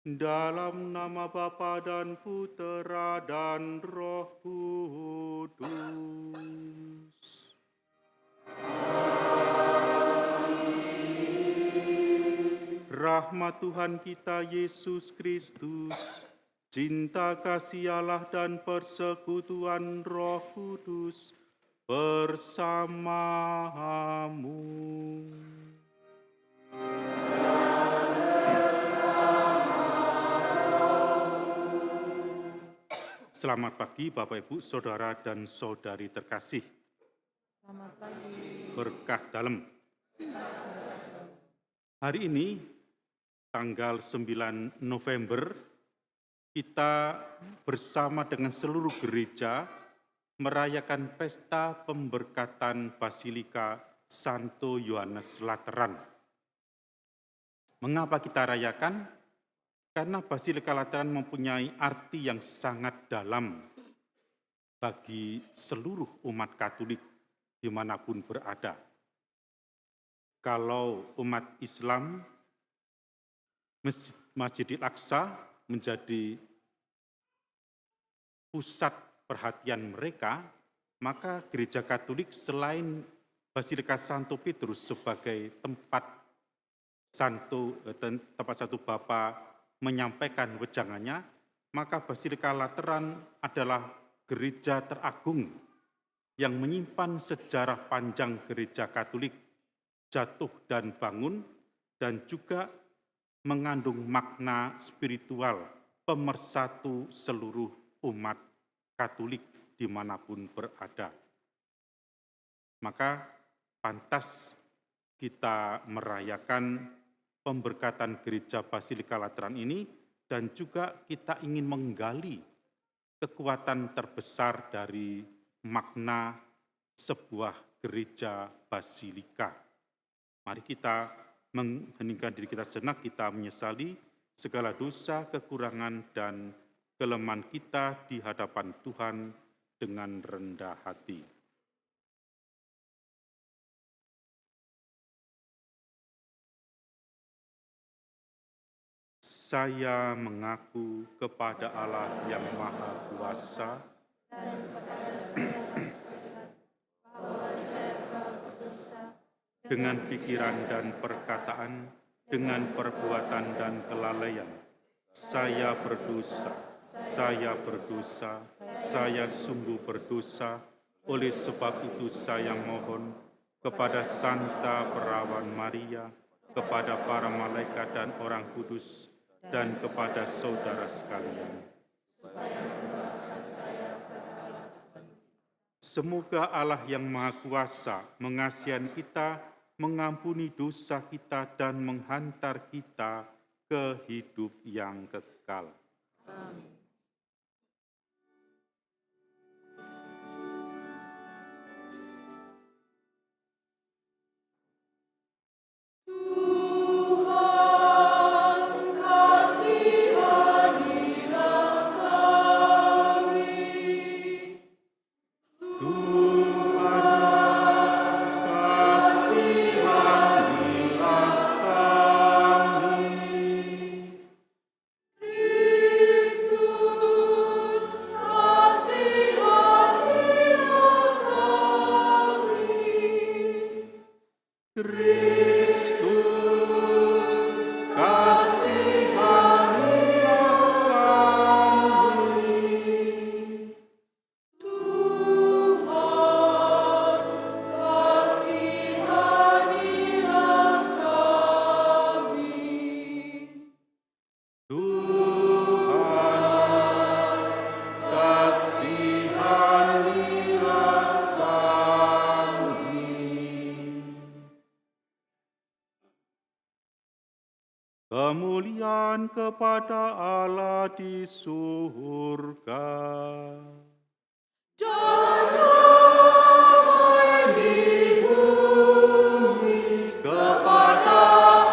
Dalam nama Bapa dan Putera dan Roh Kudus. Rahmat Tuhan kita Yesus Kristus, cinta kasih Allah dan persekutuan Roh Kudus bersamamu. Selamat pagi Bapak Ibu, Saudara dan Saudari terkasih. Selamat pagi. Berkah dalam. Hari ini, tanggal 9 November, kita bersama dengan seluruh gereja merayakan pesta pemberkatan Basilika Santo Yohanes Lateran. Mengapa kita rayakan? Karena Basilika Lateran mempunyai arti yang sangat dalam bagi seluruh umat Katolik dimanapun berada. Kalau umat Islam, Masjidil Aqsa menjadi pusat perhatian mereka, maka gereja Katolik selain Basilika Santo Petrus sebagai tempat Satu Bapa menyampaikan wejangannya, maka Basilika Lateran adalah gereja teragung yang menyimpan sejarah panjang gereja Katolik jatuh dan bangun, dan juga mengandung makna spiritual pemersatu seluruh umat Katolik dimanapun berada. Maka pantas kita merayakan pemberkatan gereja Basilika Lateran ini, dan juga kita ingin menggali kekuatan terbesar dari makna sebuah gereja Basilika. Mari kita mengheningkan diri kita sejenak, kita menyesali segala dosa, kekurangan, dan kelemahan kita di hadapan Tuhan dengan rendah hati. Saya mengaku kepada Allah yang Maha Kuasa dan kepada saudara bahwa saya telah berdosa dengan pikiran dan perkataan, dengan perbuatan dan kelalaian. Saya berdosa, saya sungguh berdosa. Oleh sebab itu saya mohon kepada Santa Perawan Maria, kepada para malaikat dan orang kudus, dan kepada saudara sekalian. Semoga Allah yang Maha Kuasa mengasihi kita, mengampuni dosa kita, dan menghantar kita ke hidup yang kekal. Amin. Kemuliaan kepada Allah di surga. Dan damai di bumi kepada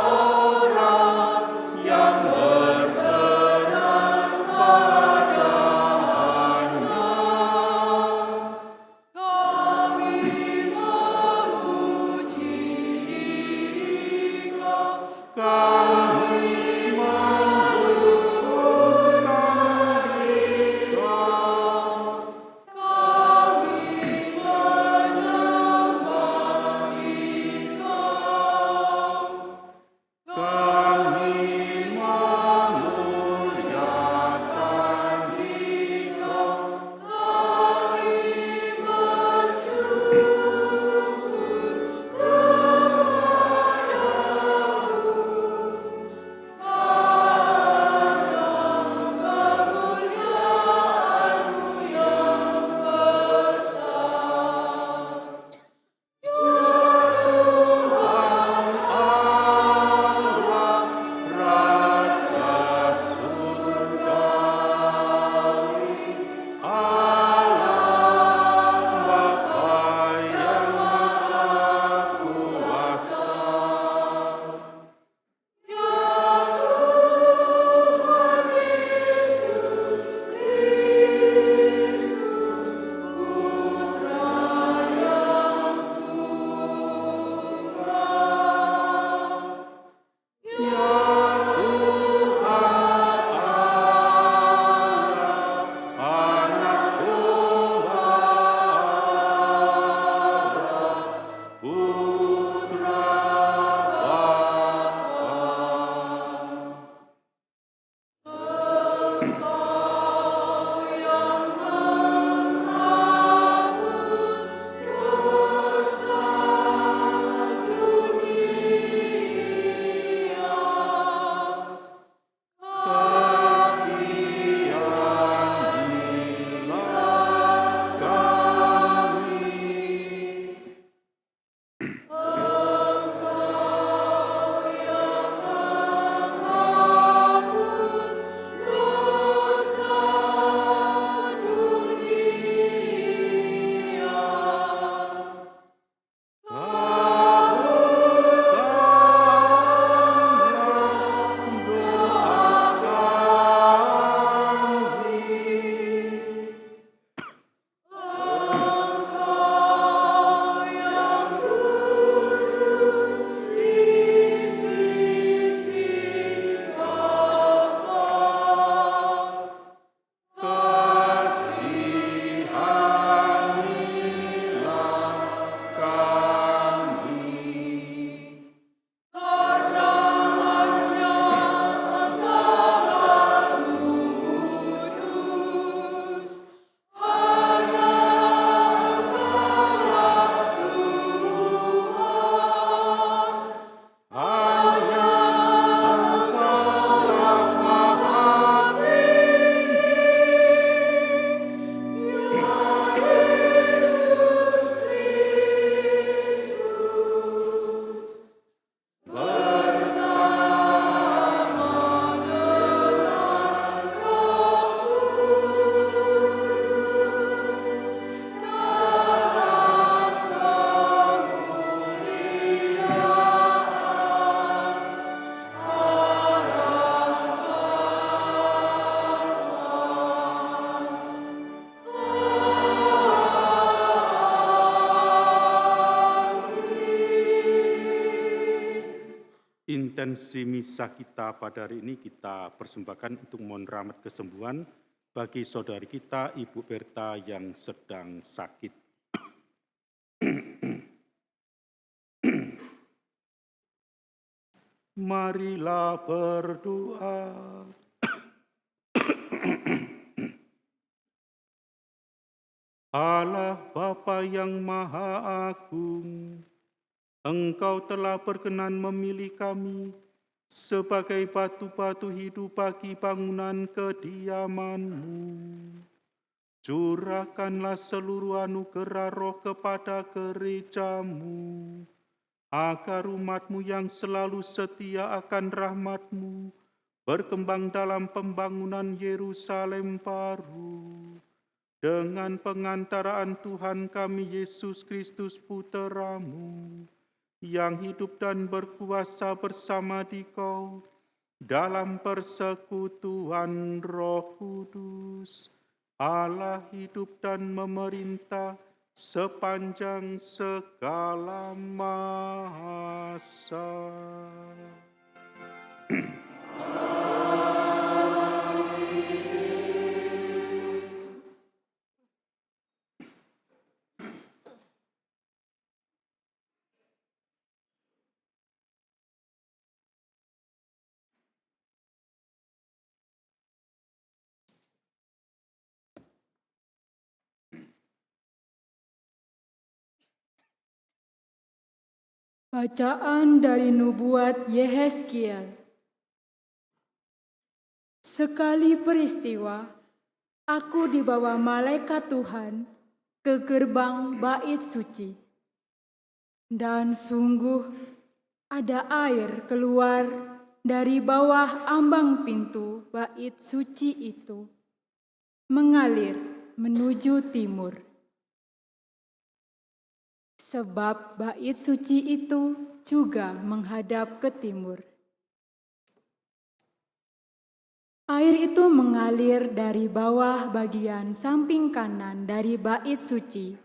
orang yang berkenan padanya. Kami memuji Engkau, kami memuji intensi misa kita pada hari ini kita persembahkan untuk mohon rahmat kesembuhan bagi saudari kita Ibu Berta yang sedang sakit. Marilah berdoa. Allah Bapa yang Maha Agung, Engkau telah berkenan memilih kami sebagai batu-batu hidup bagi bangunan kediaman-Mu. Curahkanlah seluruh anugerah roh kepada gereja-Mu, agar umat-Mu yang selalu setia akan rahmat-Mu berkembang dalam pembangunan Yerusalem baru. Dengan pengantaraan Tuhan kami Yesus Kristus Putra-Mu, yang hidup dan berkuasa bersama Dikau dalam persekutuan Roh Kudus, Allah hidup dan memerintah sepanjang segala masa. Bacaan dari nubuat Yehezkiel. Sekali peristiwa, aku dibawa malaikat Tuhan ke gerbang bait suci. Dan sungguh ada air keluar dari bawah ambang pintu bait suci itu, mengalir menuju timur. Sebab bait suci itu juga menghadap ke timur. Air itu mengalir dari bawah bagian samping kanan dari bait suci,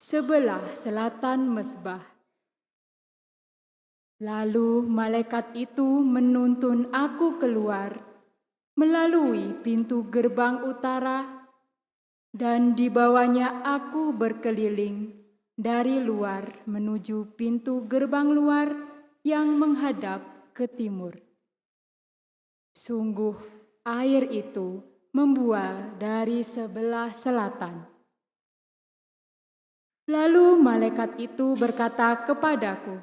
sebelah selatan mezbah. Lalu malaikat itu menuntun aku keluar melalui pintu gerbang utara, dan dibawanya aku berkeliling dari luar menuju pintu gerbang luar yang menghadap ke timur. Sungguh air itu membual dari sebelah selatan. Lalu malaikat itu berkata kepadaku,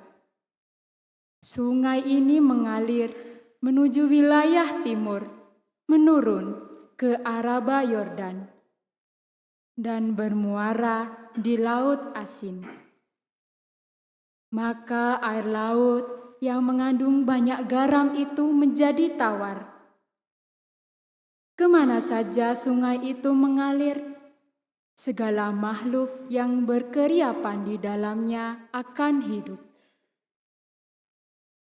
sungai ini mengalir menuju wilayah timur, menurun ke Araba Yordan, dan bermuara di Laut Asin. Maka air laut yang mengandung banyak garam itu menjadi tawar. Kemana saja sungai itu mengalir, segala makhluk yang berkeriapan di dalamnya akan hidup.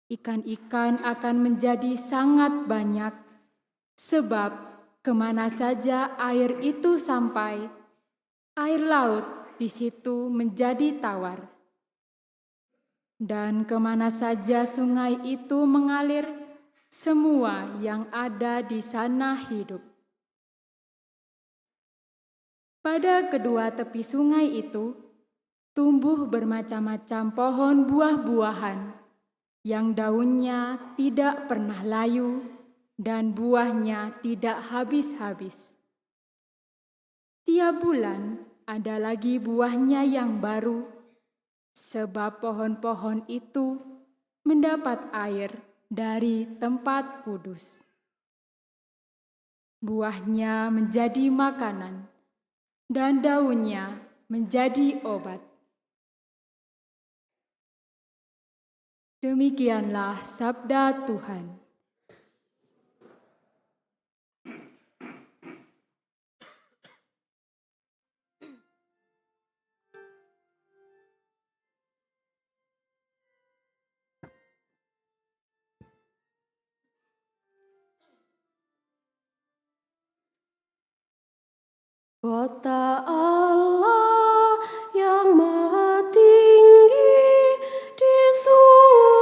Ikan-ikan akan menjadi sangat banyak, sebab kemana saja air itu sampai, air laut di situ menjadi tawar. Dan kemana saja sungai itu mengalir, semua yang ada di sana hidup. Pada kedua tepi sungai itu, tumbuh bermacam-macam pohon buah-buahan, yang daunnya tidak pernah layu dan buahnya tidak habis-habis. Tiap bulan ada lagi buahnya yang baru, sebab pohon-pohon itu mendapat air dari tempat kudus. Buahnya menjadi makanan, dan daunnya menjadi obat. Demikianlah sabda Tuhan. Kota Allah yang maha tinggi disukakan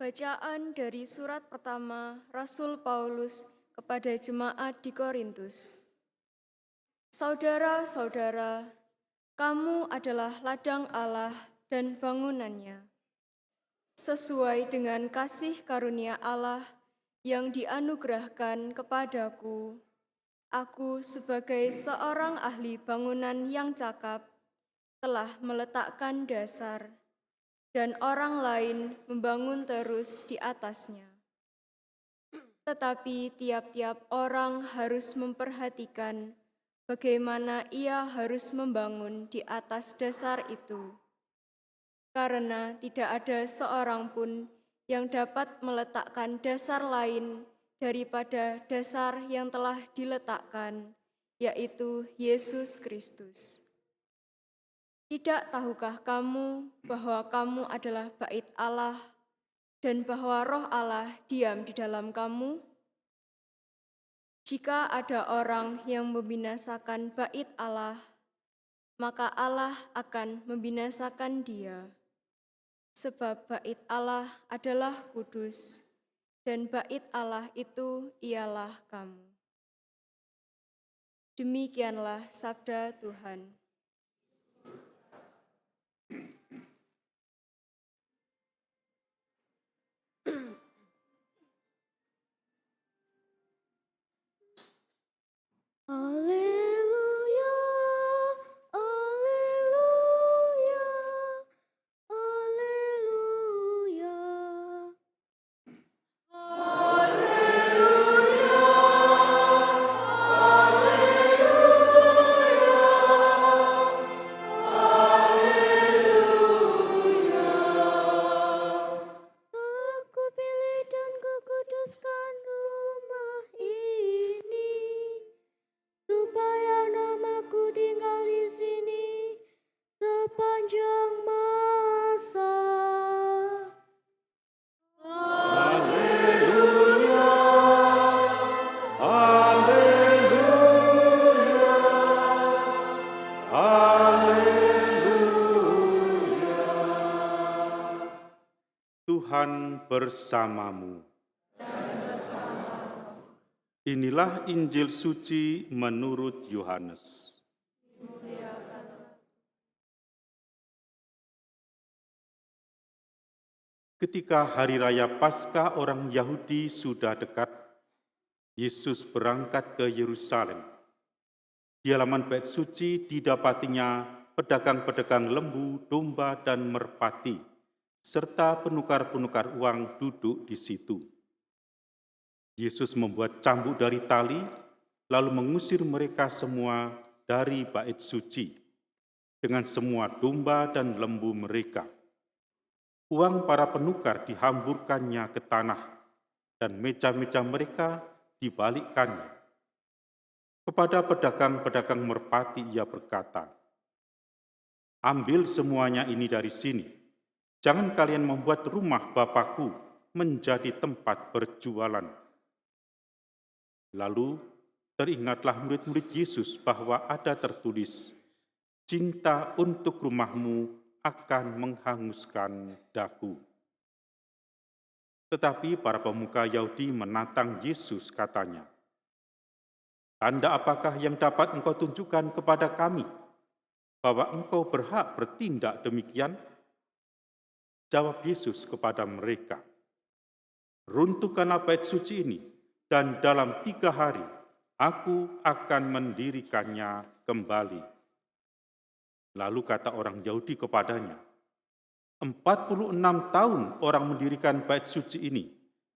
Bacaan dari surat pertama Rasul Paulus kepada jemaat di Korintus. Saudara-saudara, kamu adalah ladang Allah dan bangunannya. Sesuai dengan kasih karunia Allah yang dianugerahkan kepadaku, aku sebagai seorang ahli bangunan yang cakap telah meletakkan dasar, dan orang lain membangun terus di atasnya. Tetapi tiap-tiap orang harus memperhatikan bagaimana ia harus membangun di atas dasar itu. Karena tidak ada seorang pun yang dapat meletakkan dasar lain daripada dasar yang telah diletakkan, yaitu Yesus Kristus. Tidak tahukah kamu bahwa kamu adalah bait Allah dan bahwa Roh Allah diam di dalam kamu? Jika ada orang yang membinasakan bait Allah, maka Allah akan membinasakan dia. Sebab bait Allah adalah kudus, dan bait Allah itu ialah kamu. Demikianlah sabda Tuhan. Haleluya, haleluya, haleluya. Telah kupilih dan kukuduskan rumah ini, supaya namaku tinggal di sini sepanjang masa. Tuhan bersamamu. Inilah Injil suci menurut Yohanes. Ketika hari raya Paskah orang Yahudi sudah dekat, Yesus berangkat ke Yerusalem. Di halaman bait suci didapatinya pedagang-pedagang lembu, domba, dan merpati, serta penukar-penukar uang duduk di situ. Yesus membuat cambuk dari tali, lalu mengusir mereka semua dari bait suci, dengan semua domba dan lembu mereka. Uang para penukar dihamburkannya ke tanah, dan meja-meja mereka dibalikkannya. Kepada pedagang-pedagang merpati ia berkata, "Ambil semuanya ini dari sini. Jangan kalian membuat rumah Bapakku menjadi tempat berjualan." Lalu teringatlah murid-murid Yesus bahwa ada tertulis, "Cinta untuk rumahmu akan menghanguskan daku." Tetapi para pemuka Yahudi menantang Yesus, katanya, "Tanda apakah yang dapat engkau tunjukkan kepada kami bahwa engkau berhak bertindak demikian?" Jawab Yesus kepada mereka, "Runtuhkanlah bait suci ini, dan dalam 3 hari aku akan mendirikannya kembali." Lalu kata orang Yahudi kepadanya, 46 tahun orang mendirikan bait suci ini,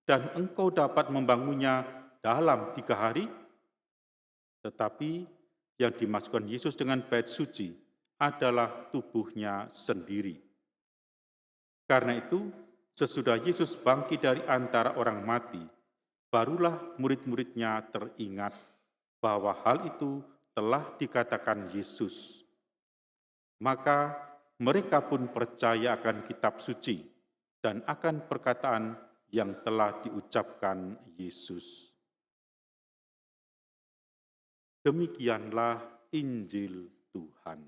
dan engkau dapat membangunnya dalam 3 hari? Tetapi yang dimaksudkan Yesus dengan bait suci adalah tubuhnya sendiri. Karena itu, sesudah Yesus bangkit dari antara orang mati, barulah murid-muridnya teringat bahwa hal itu telah dikatakan Yesus. Maka mereka pun percaya akan kitab suci dan akan perkataan yang telah diucapkan Yesus. Demikianlah Injil Tuhan.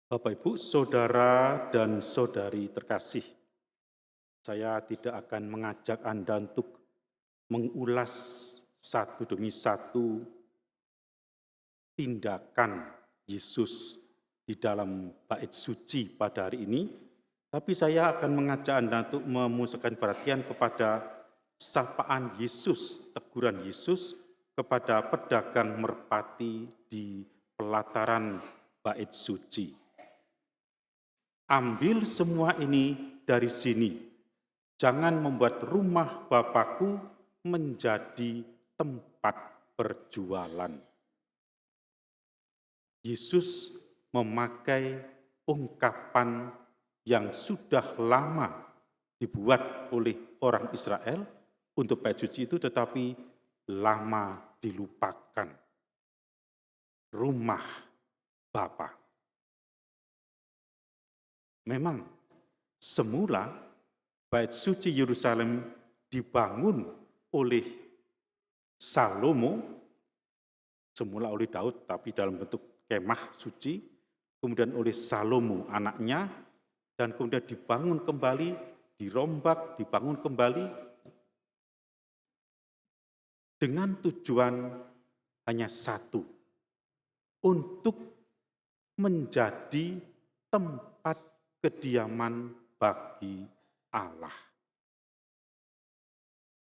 Bapak, Ibu, Saudara dan Saudari terkasih, saya tidak akan mengajak Anda untuk mengulas satu demi satu tindakan Yesus di dalam bait suci pada hari ini, tapi saya akan mengajak Anda untuk memusatkan perhatian kepada sapaan Yesus, teguran Yesus kepada pedagang merpati di pelataran bait suci. Ambil semua ini dari sini. Jangan membuat rumah Bapakku menjadi tempat perjualan. Yesus memakai ungkapan yang sudah lama dibuat oleh orang Israel untuk bait suci itu, tetapi lama dilupakan. Rumah Bapa. Memang semula bait suci Yerusalem dibangun oleh Salomo, semula oleh Daud tapi dalam bentuk kemah suci, kemudian oleh Salomo anaknya, dan kemudian dibangun kembali, dirombak, dibangun kembali dengan tujuan hanya satu, untuk menjadi tempat kediaman bagi Allah.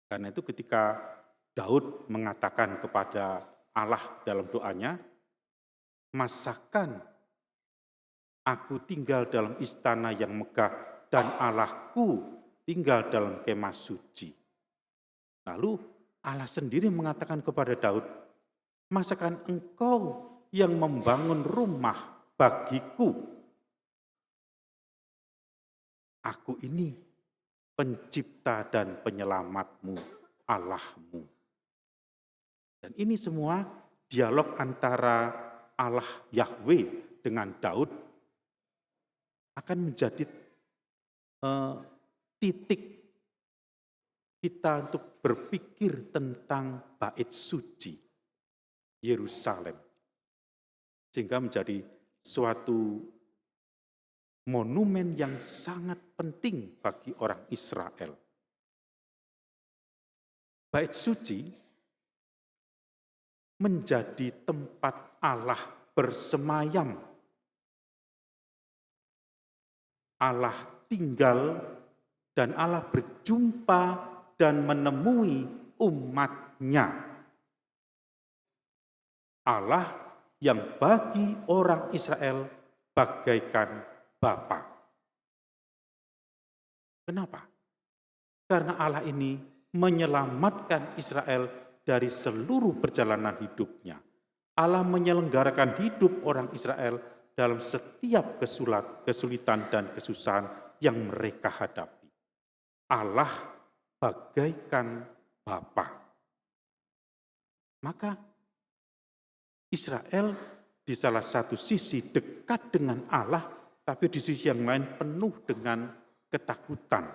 Karena itu ketika Daud mengatakan kepada Allah dalam doanya, "Masakan aku tinggal dalam istana yang megah dan Allahku tinggal dalam kemah suci." Lalu Allah sendiri mengatakan kepada Daud, "Masakan engkau yang membangun rumah bagiku? Aku ini pencipta dan penyelamatmu, Allahmu." Dan ini semua dialog antara Allah Yahweh dengan Daud akan menjadi titik kita untuk berpikir tentang bait suci Yerusalem, sehingga menjadi suatu monumen yang sangat penting bagi orang Israel. Bait suci menjadi tempat Allah bersemayam. Allah tinggal dan Allah berjumpa dan menemui umat-Nya. Allah yang bagi orang Israel bagaikan Bapa. Kenapa? Karena Allah ini menyelamatkan Israel dari seluruh perjalanan hidupnya. Allah menyelenggarakan hidup orang Israel dalam setiap kesulitan dan kesusahan yang mereka hadapi. Allah bagaikan Bapa. Maka Israel di salah satu sisi dekat dengan Allah, tapi di sisi yang lain penuh dengan ketakutan,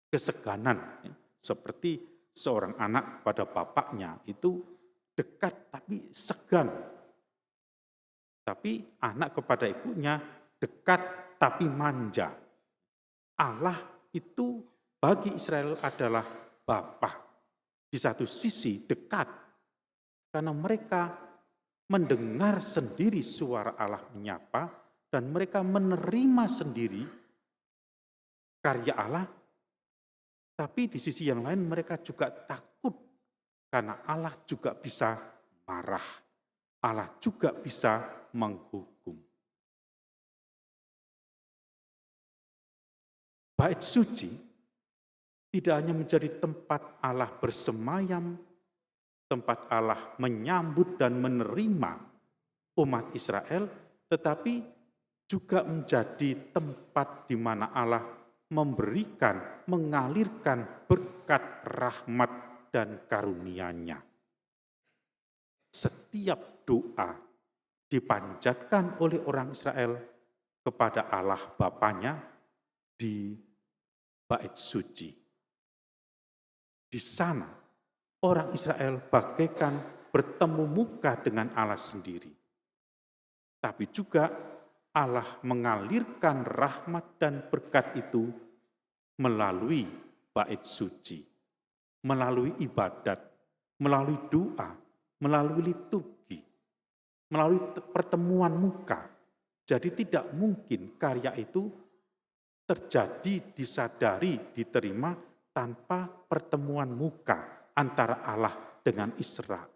keseganan. Seperti seorang anak kepada bapaknya itu dekat tapi segan. Tapi anak kepada ibunya dekat tapi manja. Allah itu bagi Israel adalah Bapa. Di satu sisi dekat, karena mereka mendengar sendiri suara Allah menyapa, dan mereka menerima sendiri karya Allah, tapi di sisi yang lain mereka juga takut karena Allah juga bisa marah, Allah juga bisa menghukum. Bait suci tidak hanya menjadi tempat Allah bersemayam, tempat Allah menyambut dan menerima umat Israel, tetapi juga menjadi tempat di mana Allah memberikan, mengalirkan berkat rahmat dan karunia-Nya. Setiap doa dipanjatkan oleh orang Israel kepada Allah Bapanya di bait suci. Di sana orang Israel bagaikan bertemu muka dengan Allah sendiri. Tapi juga Allah mengalirkan rahmat dan berkat itu melalui bait suci, melalui ibadat, melalui doa, melalui liturgi, melalui pertemuan muka. Jadi tidak mungkin karya itu terjadi, disadari, diterima tanpa pertemuan muka antara Allah dengan Israel.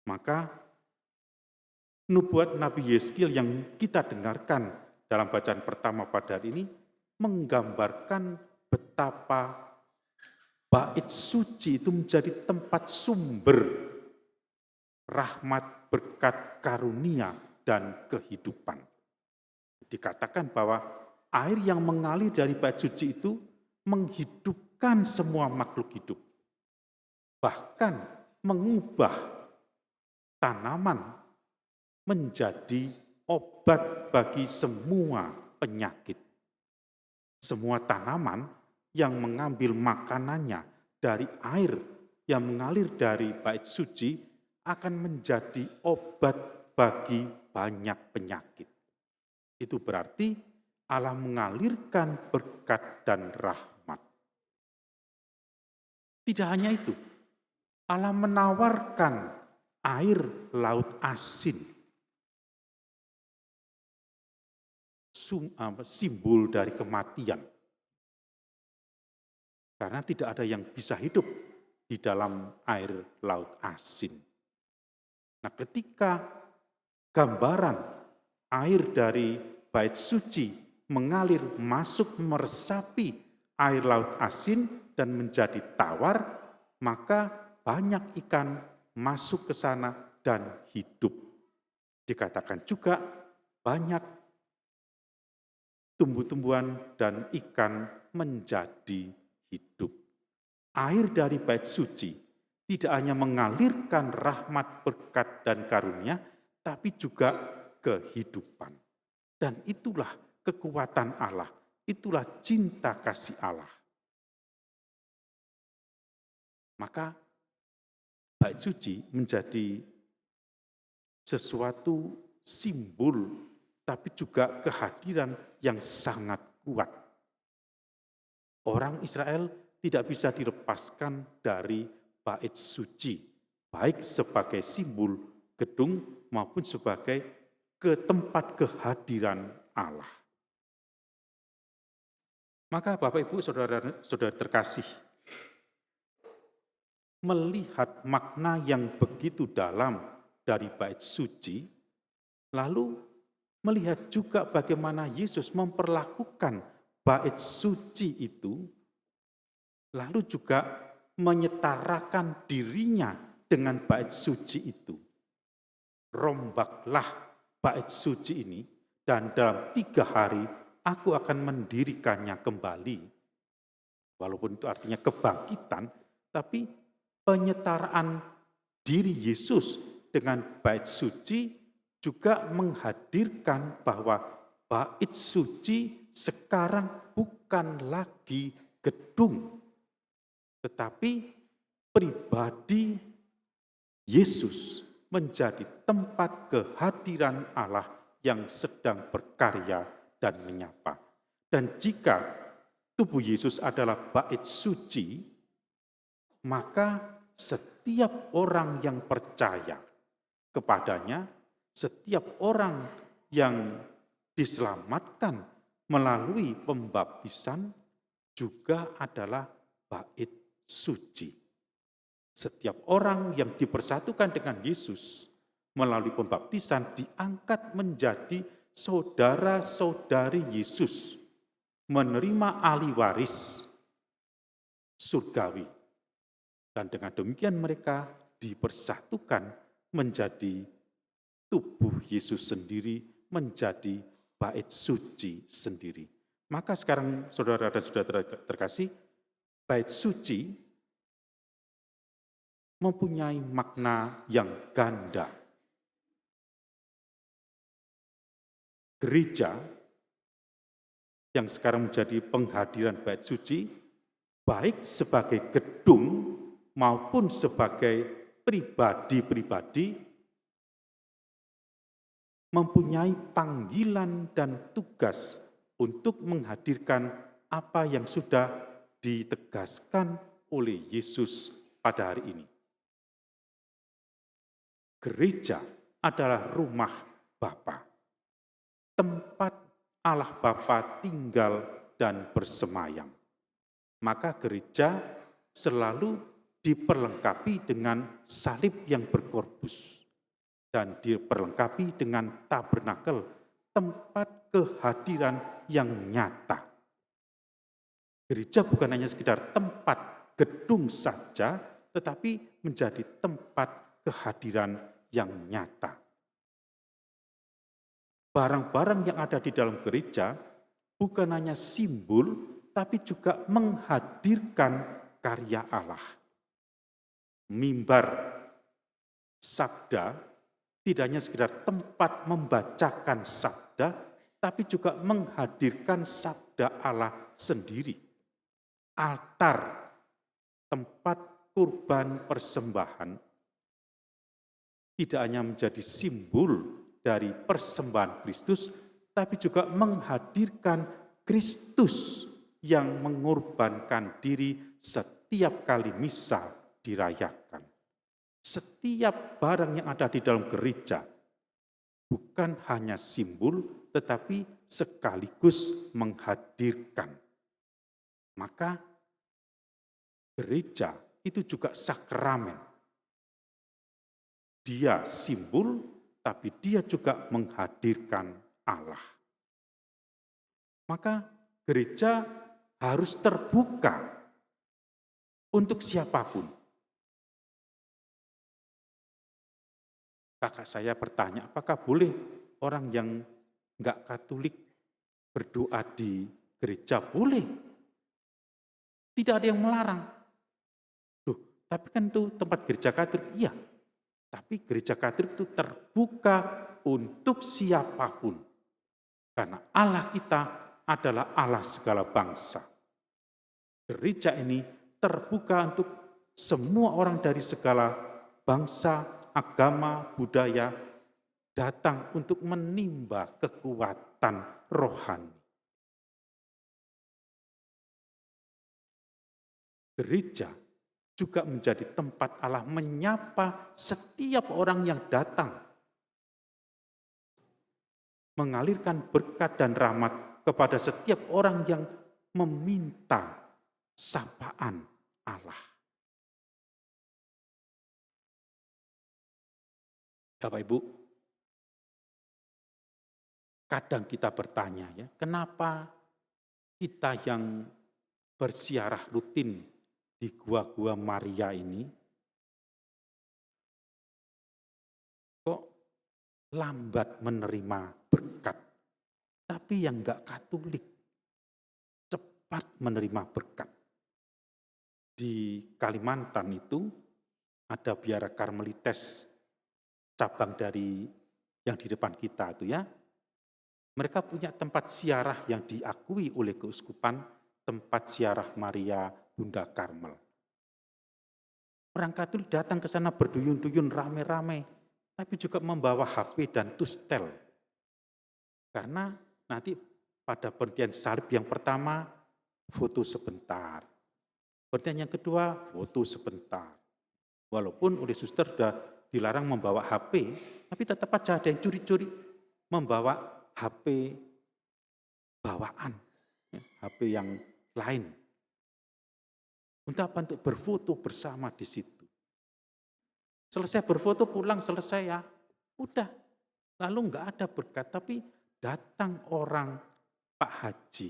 Maka nubuat Nabi Yeskiel yang kita dengarkan dalam bacaan pertama pada hari ini menggambarkan betapa bait suci itu menjadi tempat sumber rahmat, berkat, karunia, dan kehidupan. Dikatakan bahwa air yang mengalir dari bait suci itu menghidupkan semua makhluk hidup. Bahkan mengubah tanaman menjadi obat bagi semua penyakit. Semua tanaman yang mengambil makanannya dari air yang mengalir dari bait suci akan menjadi obat bagi banyak penyakit. Itu berarti Allah mengalirkan berkat dan rahmat. Tidak hanya itu, Allah menawarkan air laut asin, simbol dari kematian. Karena tidak ada yang bisa hidup di dalam air laut asin. Nah, ketika gambaran air dari bait suci mengalir masuk meresapi air laut asin dan menjadi tawar, maka banyak ikan masuk ke sana dan hidup. Dikatakan juga banyak tumbuh-tumbuhan dan ikan menjadi hidup. Air dari bait suci tidak hanya mengalirkan rahmat, berkat, dan karunia, tapi juga kehidupan. Dan itulah kekuatan Allah, itulah cinta kasih Allah. Maka bait suci menjadi sesuatu simbol, tapi juga kehadiran yang sangat kuat. Orang Israel tidak bisa dilepaskan dari bait suci, baik sebagai simbol gedung maupun sebagai tempat kehadiran Allah. Maka Bapak Ibu saudara terkasih, melihat makna yang begitu dalam dari bait suci, lalu melihat juga bagaimana Yesus memperlakukan bait suci itu, lalu juga menyetarakan dirinya dengan bait suci itu. Rombaklah bait suci ini, dan dalam 3 hari aku akan mendirikannya kembali. Walaupun itu artinya kebangkitan, tapi penyetaraan diri Yesus dengan bait suci juga menghadirkan bahwa bait suci sekarang bukan lagi gedung, tetapi pribadi Yesus menjadi tempat kehadiran Allah yang sedang berkarya dan menyapa. Dan jika tubuh Yesus adalah bait suci, maka setiap orang yang percaya kepadanya, setiap orang yang diselamatkan melalui pembaptisan juga adalah bait suci. Setiap orang yang dipersatukan dengan Yesus melalui pembaptisan diangkat menjadi saudara-saudari Yesus, menerima ahli waris surgawi. Dan dengan demikian mereka dipersatukan menjadi tubuh Yesus sendiri, menjadi bait suci sendiri. Maka sekarang saudara dan saudara terkasih, bait suci mempunyai makna yang ganda. Gereja yang sekarang menjadi penghadiran bait suci, baik sebagai gedung maupun sebagai pribadi-pribadi, mempunyai panggilan dan tugas untuk menghadirkan apa yang sudah ditegaskan oleh Yesus pada hari ini. Gereja adalah rumah Bapa, tempat Allah Bapa tinggal dan bersemayam. Maka gereja selalu diperlengkapi dengan salib yang berkorbus dan diperlengkapi dengan tabernakel, tempat kehadiran yang nyata. Gereja bukan hanya sekedar tempat gedung saja, tetapi menjadi tempat kehadiran yang nyata. Barang-barang yang ada di dalam gereja bukan hanya simbol, tapi juga menghadirkan karya Allah. Mimbar sabda tidak hanya sekedar tempat membacakan sabda, tapi juga menghadirkan sabda Allah sendiri. Altar, tempat kurban persembahan, tidak hanya menjadi simbol dari persembahan Kristus, tapi juga menghadirkan Kristus yang mengorbankan diri setiap kali misa dirayakan. Setiap barang yang ada di dalam gereja bukan hanya simbol, tetapi sekaligus menghadirkan. Maka gereja itu juga sakramen. Dia simbol, tapi dia juga menghadirkan Allah. Maka gereja harus terbuka untuk siapapun. Kakak saya bertanya, apakah boleh orang yang enggak Katolik berdoa di gereja? Boleh. Tidak ada yang melarang. Loh, tapi kan itu tempat gereja Katolik. Iya, tapi gereja Katolik itu terbuka untuk siapapun. Karena Allah kita adalah Allah segala bangsa. Gereja ini terbuka untuk semua orang dari segala bangsa, agama, budaya, datang untuk menimba kekuatan rohani. Gereja juga menjadi tempat Allah menyapa setiap orang yang datang. Mengalirkan berkat dan rahmat kepada setiap orang yang meminta sapaan Allah. Bapak Ibu, kadang kita bertanya ya, kenapa kita yang bersiarah rutin di gua-gua Maria ini kok lambat menerima berkat, tapi yang enggak Katolik cepat menerima berkat. Di Kalimantan itu ada biara Karmelites cabang dari yang di depan kita itu ya. Mereka punya tempat ziarah yang diakui oleh keuskupan, tempat ziarah Maria Bunda Karmel. Orang Katolik datang ke sana berduyun-duyun rame-rame, tapi juga membawa HP dan tustel. Karena nanti pada pengertian salib yang pertama, foto sebentar. Pengertian yang kedua, foto sebentar. Walaupun oleh suster sudah dilarang membawa HP, tapi tetap aja ada yang curi-curi membawa HP bawaan, HP yang lain. Untuk apa? Untuk berfoto bersama di situ. Selesai berfoto pulang, selesai ya, udah. Lalu enggak ada berkat, tapi datang orang Pak Haji,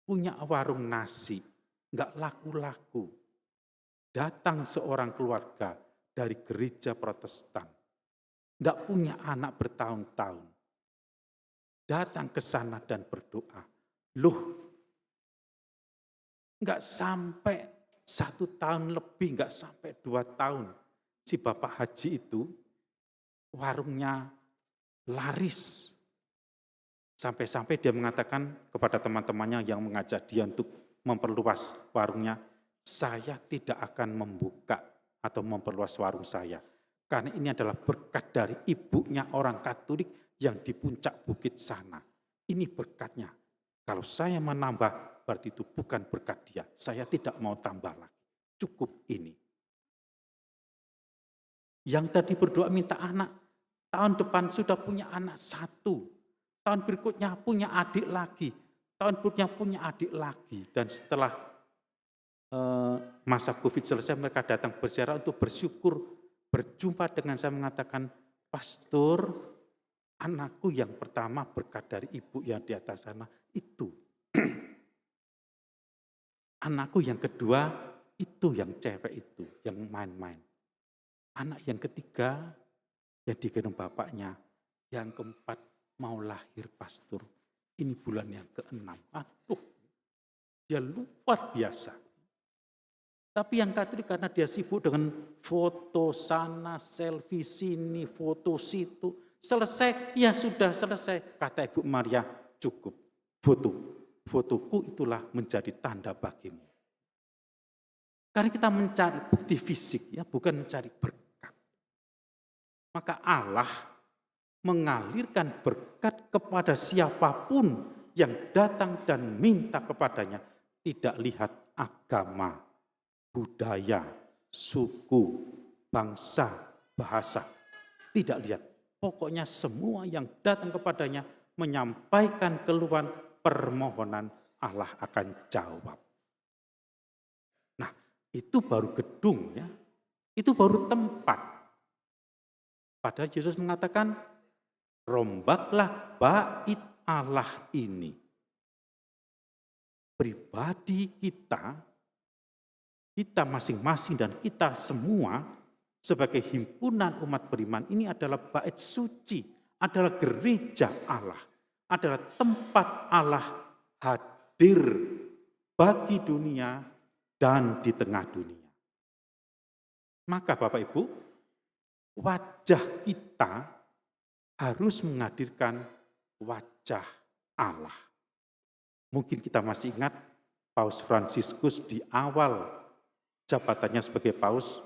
punya warung nasi, enggak laku-laku. Datang seorang keluarga dari gereja Protestan, enggak punya anak bertahun-tahun. Datang ke sana dan berdoa. Loh, enggak sampai 1 tahun lebih, enggak sampai 2 tahun. Si Bapak Haji itu warungnya laris. Sampai-sampai dia mengatakan kepada teman-temannya yang mengajak dia untuk memperluas warungnya, saya tidak akan membuka atau memperluas warung saya. Karena ini adalah berkat dari ibunya orang Katolik yang di puncak bukit sana. Ini berkatnya. Kalau saya menambah, berarti itu bukan berkat dia. Saya tidak mau tambah lagi. Cukup ini. Yang tadi berdoa minta anak, tahun depan sudah punya anak 1. Tahun berikutnya punya adik lagi. Tahun berikutnya punya adik lagi. Dan setelah masa COVID selesai, mereka datang berziarah untuk bersyukur. Berjumpa dengan saya mengatakan, Pastor, anakku yang pertama berkat dari ibu yang di atas sana itu. Anakku yang kedua itu yang cewek itu, yang main-main. Anak yang ketiga yang digendong bapaknya. Yang keempat mau lahir pastor. Ini bulan yang ke-6. Aduh, dia luar biasa. Tapi yang Katolik karena dia sibuk dengan foto sana, selfie sini, foto situ. Selesai, ya sudah selesai. Kata Ibu Maria, cukup. Fotoku itulah menjadi tanda bagimu. Karena kita mencari bukti fisik, ya, bukan mencari berkat. Maka Allah mengalirkan berkat kepada siapapun yang datang dan minta kepadanya. Tidak lihat agama, budaya, suku, bangsa, bahasa. Tidak lihat. Pokoknya semua yang datang kepadanya menyampaikan keluhan permohonan, Allah akan jawab. Nah, itu baru gedung, ya. Itu baru tempat. Padahal Yesus mengatakan, rombaklah bait Allah ini. Pribadi kita masing-masing dan kita semua sebagai himpunan umat beriman ini adalah bait suci, adalah gereja Allah, adalah tempat Allah hadir bagi dunia dan di tengah dunia. Maka Bapak Ibu, wajah kita harus menghadirkan wajah Allah. Mungkin kita masih ingat Paus Fransiskus di awal jabatannya sebagai Paus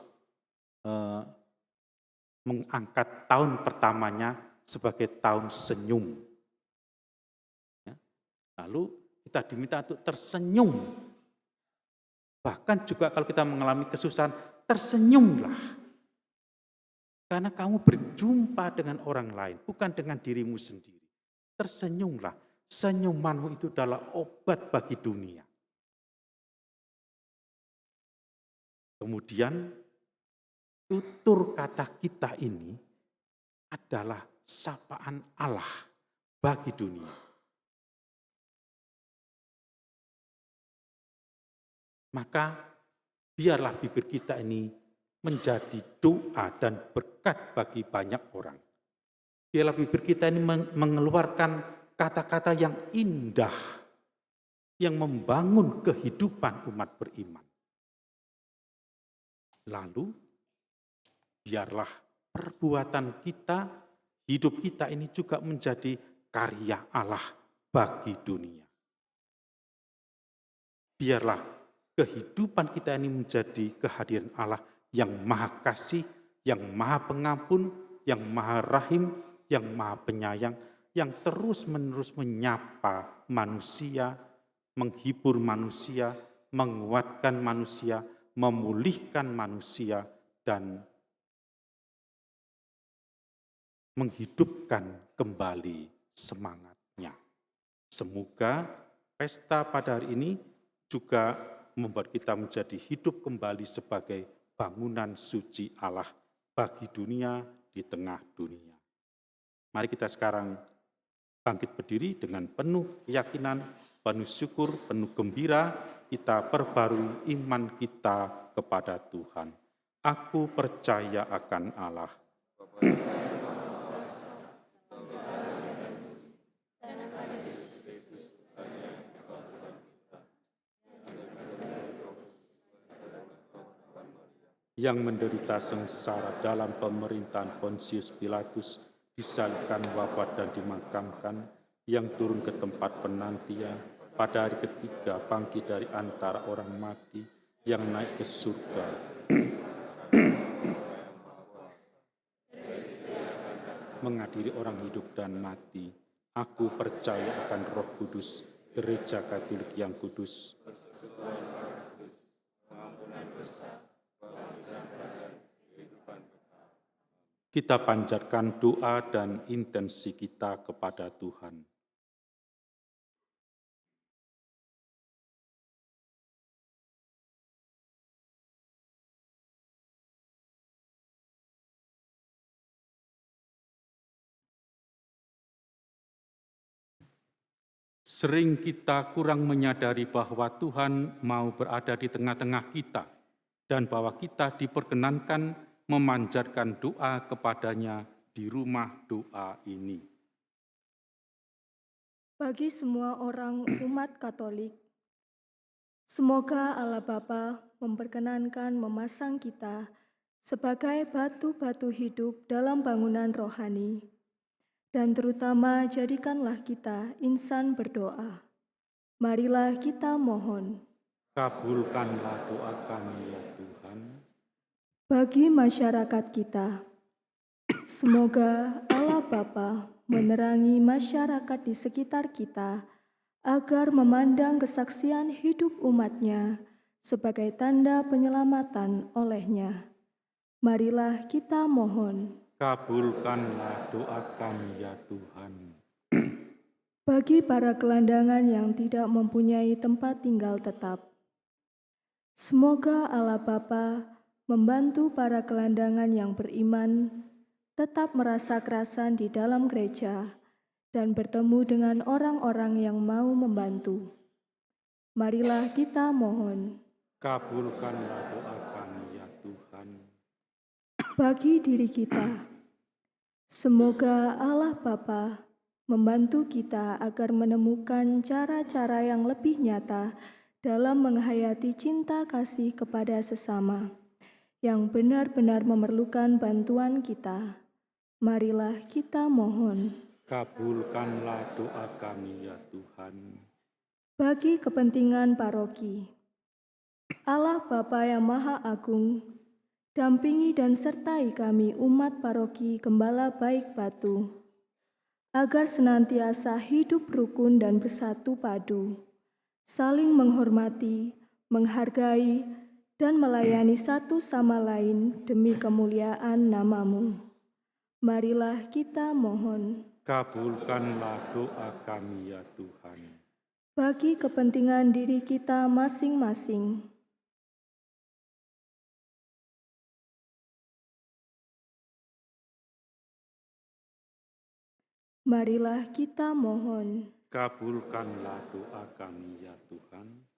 mengangkat tahun pertamanya sebagai tahun senyum. Ya. Lalu kita diminta untuk tersenyum. Bahkan juga kalau kita mengalami kesusahan, tersenyumlah. Karena kamu berjumpa dengan orang lain, bukan dengan dirimu sendiri. Tersenyumlah. Senyumanmu itu adalah obat bagi dunia. Kemudian tutur kata kita ini adalah sapaan Allah bagi dunia. Maka biarlah bibir kita ini menjadi doa dan berkat bagi banyak orang. Biarlah bibir kita ini mengeluarkan kata-kata yang indah, yang membangun kehidupan umat beriman. Lalu, biarlah perbuatan kita, hidup kita ini juga menjadi karya Allah bagi dunia. Biarlah kehidupan kita ini menjadi kehadiran Allah yang maha kasih, yang maha pengampun, yang maha rahim, yang maha penyayang, yang terus-menerus menyapa manusia, menghibur manusia, menguatkan manusia, memulihkan manusia, dan menghidupkan kembali semangatnya. Semoga pesta pada hari ini juga membuat kita menjadi hidup kembali sebagai bangunan suci Allah bagi dunia di tengah dunia. Mari kita sekarang bangkit berdiri dengan penuh keyakinan, penuh syukur, penuh gembira, kita perbarui iman kita kepada Tuhan. Aku percaya akan Allah. Yang menderita sengsara dalam pemerintahan Pontius Pilatus, disalibkan, wafat dan dimakamkan, yang turun ke tempat penantian, pada hari ketiga bangkit dari antara orang mati, yang naik ke surga, mengadili orang hidup dan mati. Aku percaya akan Roh Kudus, Gereja Katolik yang kudus, kita panjatkan doa dan intensi kita kepada Tuhan. Sering kita kurang menyadari bahwa Tuhan mau berada di tengah-tengah kita dan bahwa kita diperkenankan memanjatkan doa kepadanya di rumah doa ini. Bagi semua orang umat Katolik, semoga Allah Bapa memperkenankan memasang kita sebagai batu-batu hidup dalam bangunan rohani, dan terutama jadikanlah kita insan berdoa. Marilah kita mohon. Kabulkanlah doa kami ya Tuhan. Bagi masyarakat kita, semoga Allah Bapa menerangi masyarakat di sekitar kita agar memandang kesaksian hidup umatnya sebagai tanda penyelamatan olehnya. Marilah kita mohon. Kabulkanlah doa kami ya Tuhan. Bagi para gelandangan yang tidak mempunyai tempat tinggal tetap, semoga Allah Bapa membantu para gelandangan yang beriman tetap merasa kerasan di dalam gereja dan bertemu dengan orang-orang yang mau membantu. Marilah kita mohon. Kabulkanlah doa kami ya Tuhan. Bagi diri kita, semoga Allah Bapa membantu kita agar menemukan cara-cara yang lebih nyata dalam menghayati cinta kasih kepada sesama yang benar-benar memerlukan bantuan kita. Marilah kita mohon. Kabulkanlah doa kami ya Tuhan. Bagi kepentingan paroki, Allah Bapa yang Maha Agung, dampingi dan sertai kami umat paroki Gembala Baik Batu, agar senantiasa hidup rukun dan bersatu padu, saling menghormati, menghargai, dan melayani satu sama lain demi kemuliaan nama-Mu. Marilah kita mohon. Kabulkanlah doa kami ya Tuhan. Bagi kepentingan diri kita masing-masing, marilah kita mohon. Kabulkanlah doa kami ya Tuhan.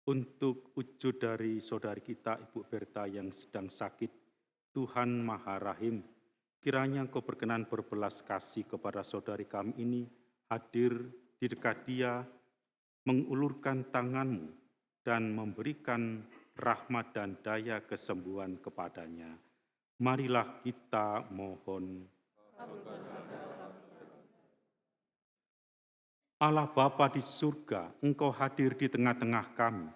Untuk wujud dari saudari kita Ibu Berta yang sedang sakit, Tuhan Maha Rahim, kiranya Engkau berkenan berbelas kasih kepada saudari kami ini, hadir di dekat dia, mengulurkan tangan-Mu dan memberikan rahmat dan daya kesembuhan kepadanya. Marilah kita mohon. Allah Bapa di surga, Engkau hadir di tengah-tengah kami,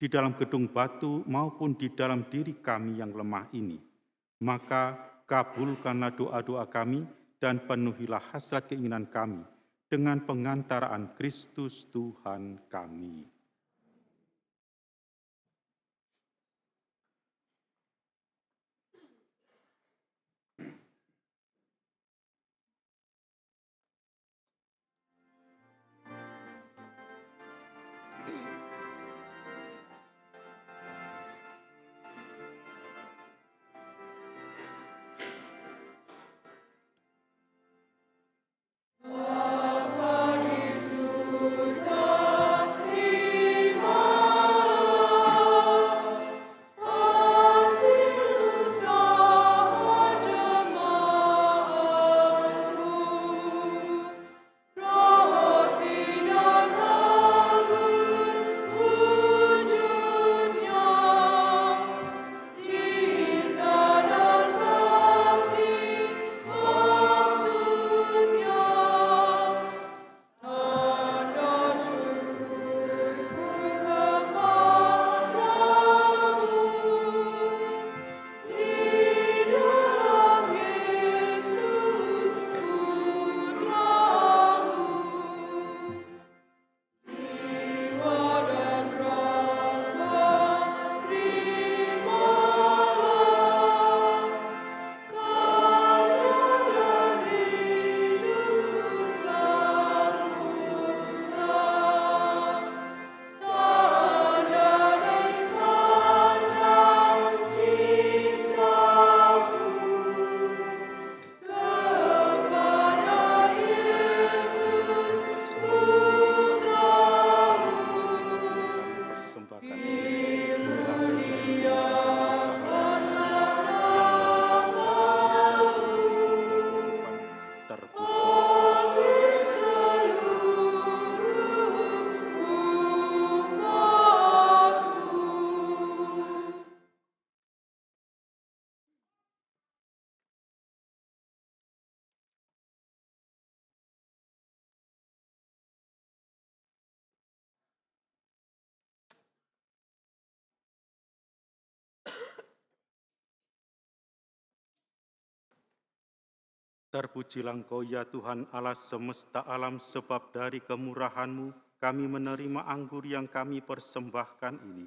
di dalam gedung batu maupun di dalam diri kami yang lemah ini. Maka kabulkanlah doa-doa kami dan penuhilah hasrat keinginan kami dengan pengantaraan Kristus Tuhan kami. Terpujilah Engkau ya Tuhan Allah semesta alam, sebab dari kemurahan-Mu kami menerima anggur yang kami persembahkan ini.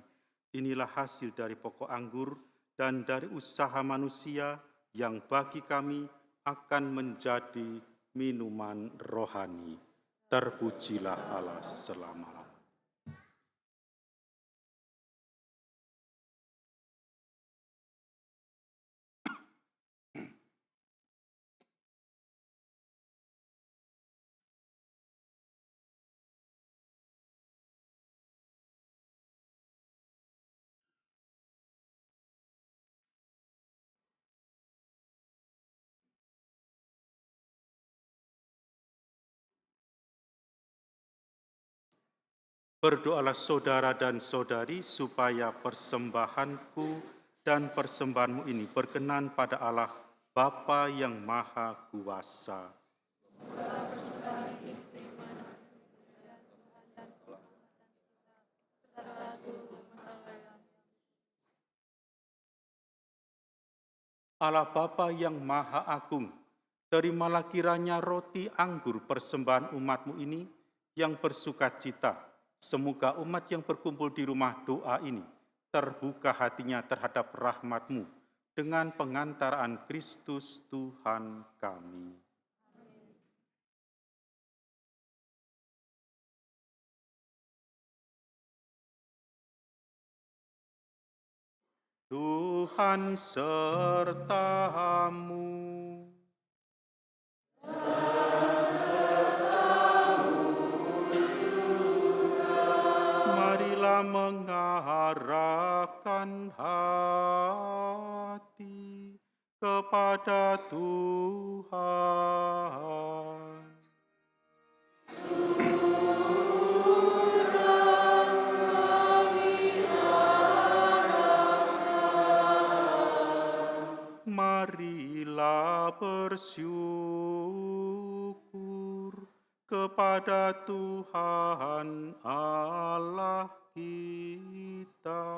Inilah hasil dari pokok anggur dan dari usaha manusia yang bagi kami akan menjadi minuman rohani. Terpujilah Allah selama-lamanya. Berdoalah saudara dan saudari supaya persembahanku dan persembahanmu ini berkenan pada Allah Bapa yang Maha Kuasa. Allah Bapa yang Maha Agung, terimalah kiranya roti anggur persembahan umat-Mu ini yang bersukacita. Semoga umat yang berkumpul di rumah doa ini terbuka hatinya terhadap rahmat-Mu dengan pengantaraan Kristus Tuhan kami. Tuhan serta-Mu. Marilah mengarahkan hati kepada Tuhan. Marilah bersyukur kepada Tuhan Allah kita.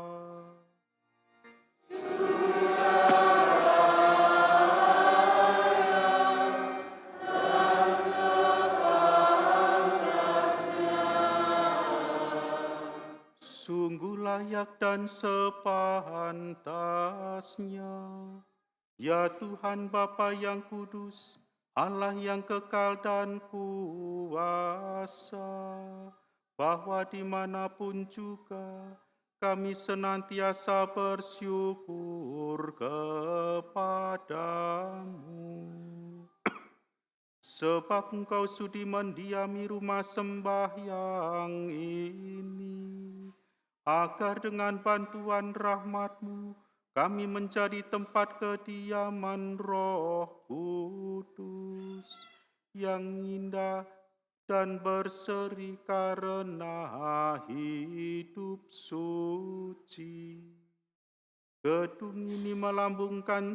Sungguh layak dan sepantasnya, ya Tuhan Bapa yang kudus, Allah yang kekal dan kuasa, bahwa dimanapun juga kami senantiasa bersyukur kepadamu. Sebab Engkau sudi mendiami rumah sembahyang ini, agar dengan bantuan rahmat-Mu kami menjadi tempat kediaman Roh Kudus yang indah dan berseri karena hidup suci. Gedung ini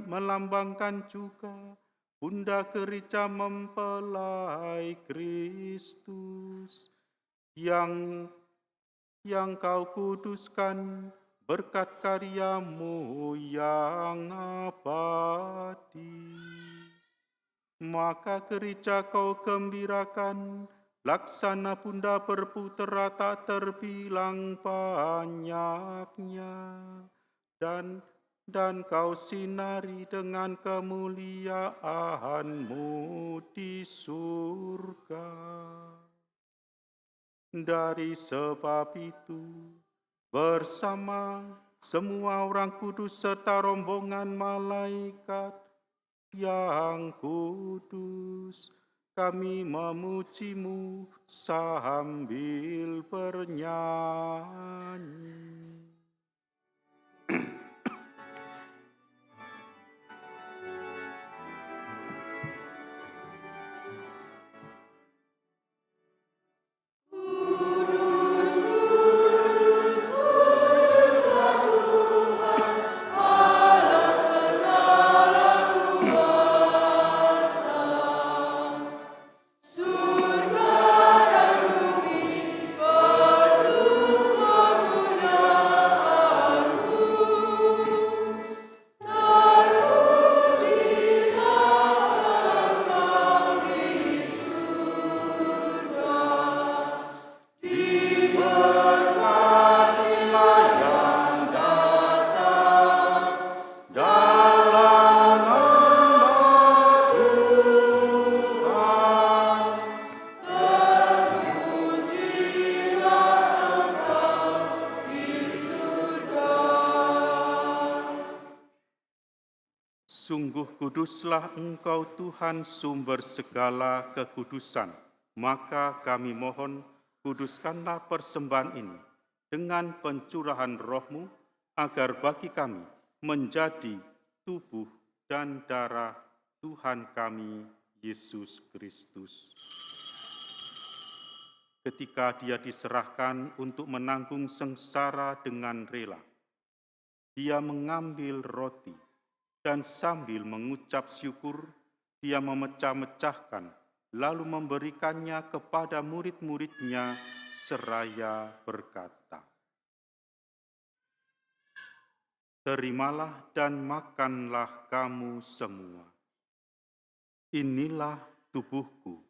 melambangkan juga Bunda Gereja mempelai Kristus yang Kau kuduskan berkat karya-Mu yang abadi. Maka gereja Kau gembirakan, laksana Bunda berputera tak terbilang banyaknya, dan Kau sinari dengan kemuliaan-Mu di surga. Dari sebab itu, bersama semua orang kudus serta rombongan malaikat yang kudus, kami memuji-Mu sambil bernyanyi. Surga dan bumi penuh kemuliaan. Sungguh kuduslah Engkau Tuhan sumber segala kekudusan. Maka kami mohon, kuduskanlah persembahan ini dengan pencurahan roh-Mu, agar bagi kami menjadi tubuh dan darah Tuhan kami, Yesus Kristus. Ketika Dia diserahkan untuk menanggung sengsara dengan rela, Dia mengambil roti, dan sambil mengucap syukur, Dia memecah-mecahkan, lalu memberikannya kepada murid-murid-Nya seraya berkata, "Terimalah dan makanlah kamu semua. Inilah tubuhku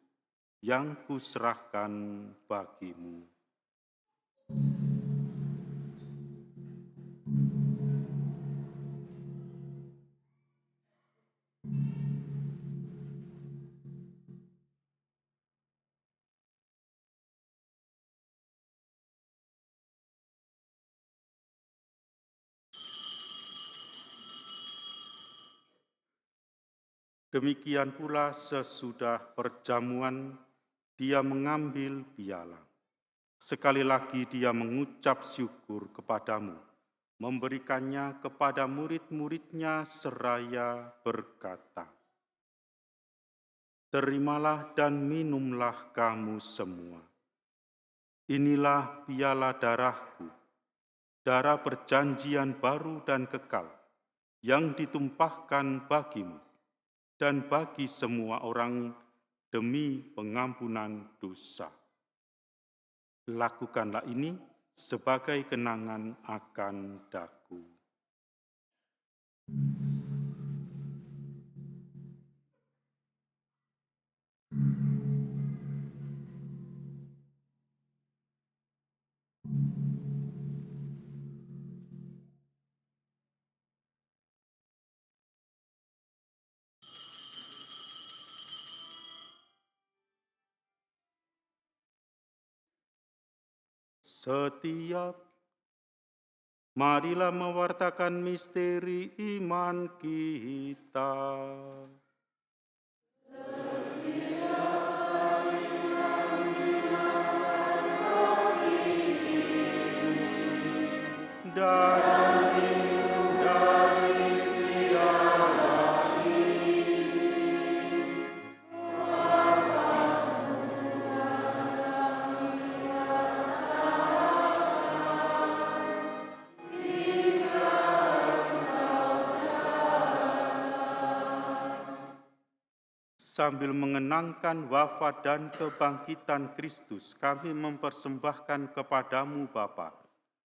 yang kuserahkan bagimu." Demikian pula sesudah perjamuan, Dia mengambil piala. Sekali lagi Dia mengucap syukur kepadamu, memberikannya kepada murid-murid-Nya seraya berkata, "Terimalah dan minumlah kamu semua. Inilah piala darahku, darah perjanjian baru dan kekal, yang ditumpahkan bagimu dan bagi semua orang demi pengampunan dosa. Lakukanlah ini sebagai kenangan akan daku." Marilah mewartakan misteri iman kita. Sambil mengenangkan wafat dan kebangkitan Kristus, kami mempersembahkan kepadamu Bapa,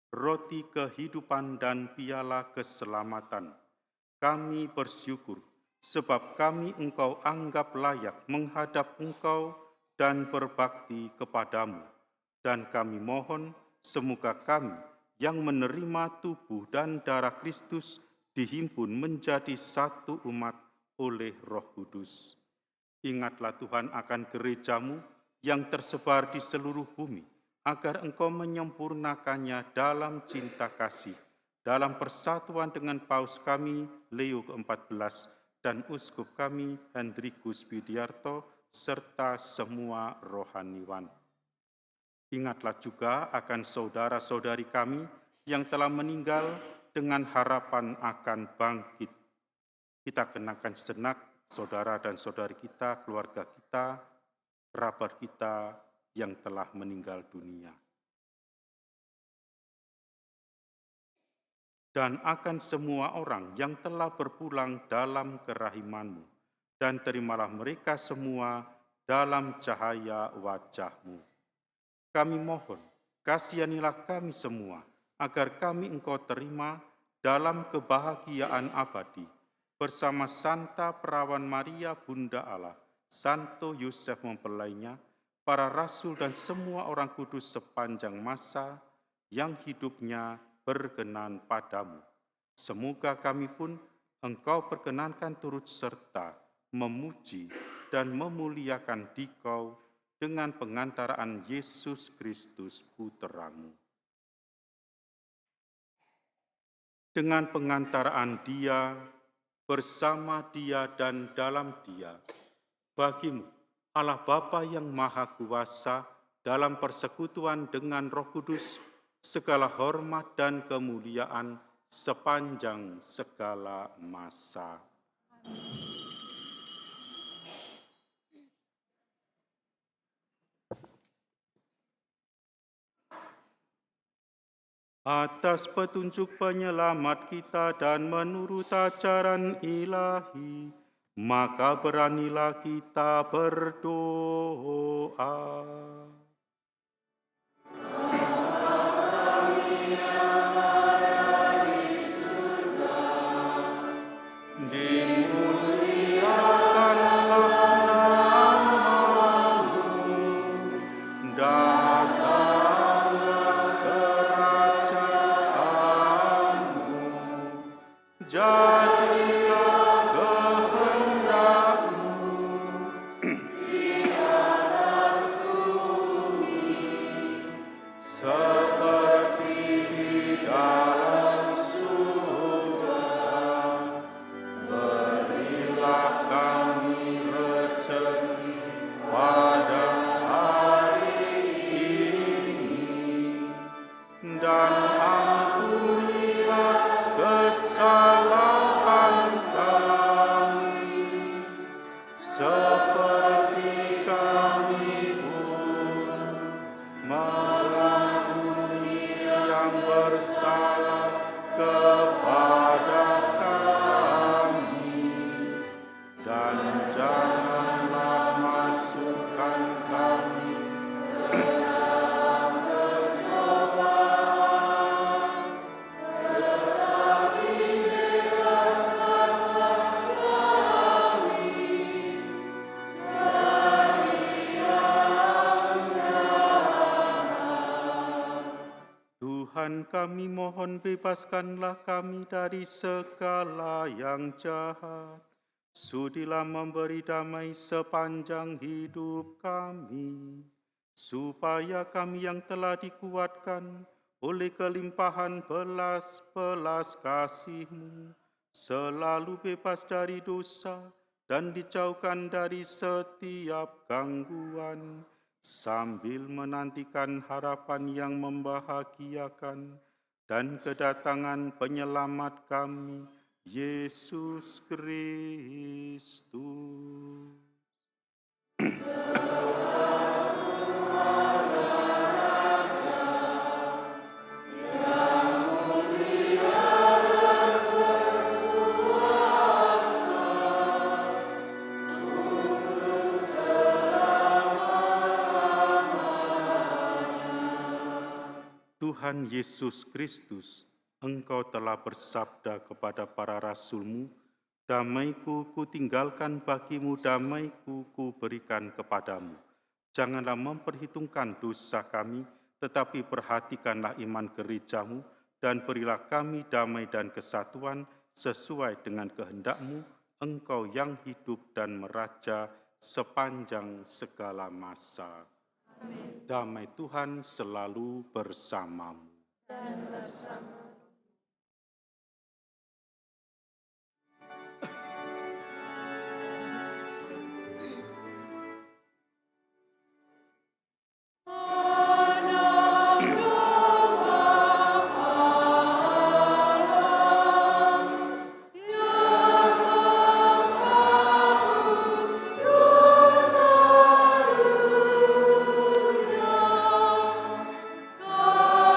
roti kehidupan dan piala keselamatan. Kami bersyukur, sebab kami Engkau anggap layak menghadap Engkau dan berbakti kepadamu. Dan kami mohon, semoga kami yang menerima tubuh dan darah Kristus dihimpun menjadi satu umat oleh Roh Kudus. Ingatlah Tuhan akan gerejamu yang tersebar di seluruh bumi, agar Engkau menyempurnakannya dalam cinta kasih, dalam persatuan dengan Paus kami Leo ke-14 dan Uskup kami Hendrikus Widiarto, serta semua rohaniwan. Ingatlah juga akan saudara-saudari kami yang telah meninggal dengan harapan akan bangkit. Kita kenakan sejenak saudara dan saudari kita, keluarga kita, kerabat kita yang telah meninggal dunia. Dan akan semua orang yang telah berpulang dalam kerahiman-Mu, dan terimalah mereka semua dalam cahaya wajah-Mu. Kami mohon, kasihanilah kami semua, agar kami Engkau terima dalam kebahagiaan abadi, bersama Santa Perawan Maria Bunda Allah, Santo Yosef mempelainya, para rasul dan semua orang kudus sepanjang masa yang hidupnya berkenan padamu. Semoga kami pun Engkau perkenankan turut serta memuji dan memuliakan Dikau dengan pengantaraan Yesus Kristus Putra-Mu. Dengan pengantaraan Dia, bersama Dia dan dalam Dia. Bagimu, Allah Bapa yang Maha Kuasa, dalam persekutuan dengan Roh Kudus, segala hormat dan kemuliaan sepanjang segala masa. Atas petunjuk penyelamat kita dan menurut ajaran ilahi, maka beranilah kita berdoa. Tuhan kami mohon bebaskanlah kami dari segala yang jahat. Sudilah memberi damai sepanjang hidup kami, supaya kami yang telah dikuatkan oleh kelimpahan belas-belas kasih-Mu, selalu bebas dari dosa dan dijauhkan dari setiap gangguan, sambil menantikan harapan yang membahagiakan dan kedatangan penyelamat kami, Yesus Kristus. Tuhan Yesus Kristus, Engkau telah bersabda kepada para rasul-Mu, damai-Ku kutinggalkan bagimu, damai-Ku kuberikan kepadamu. Janganlah memperhitungkan dosa kami, tetapi perhatikanlah iman gereja-Mu, dan berilah kami damai dan kesatuan sesuai dengan kehendak-Mu, Engkau yang hidup dan meraja sepanjang segala masa. Amin. Damai Tuhan selalu bersamamu. Dan bersama.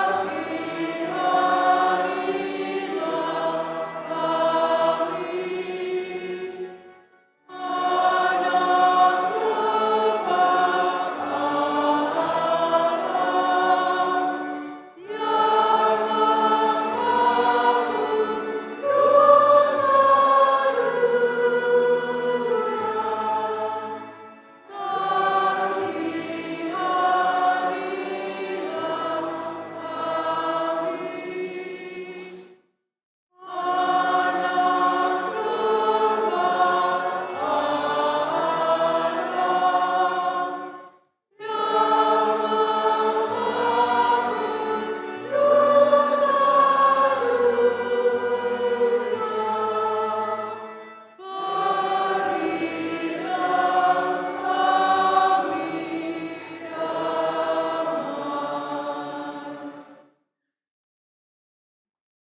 Kasih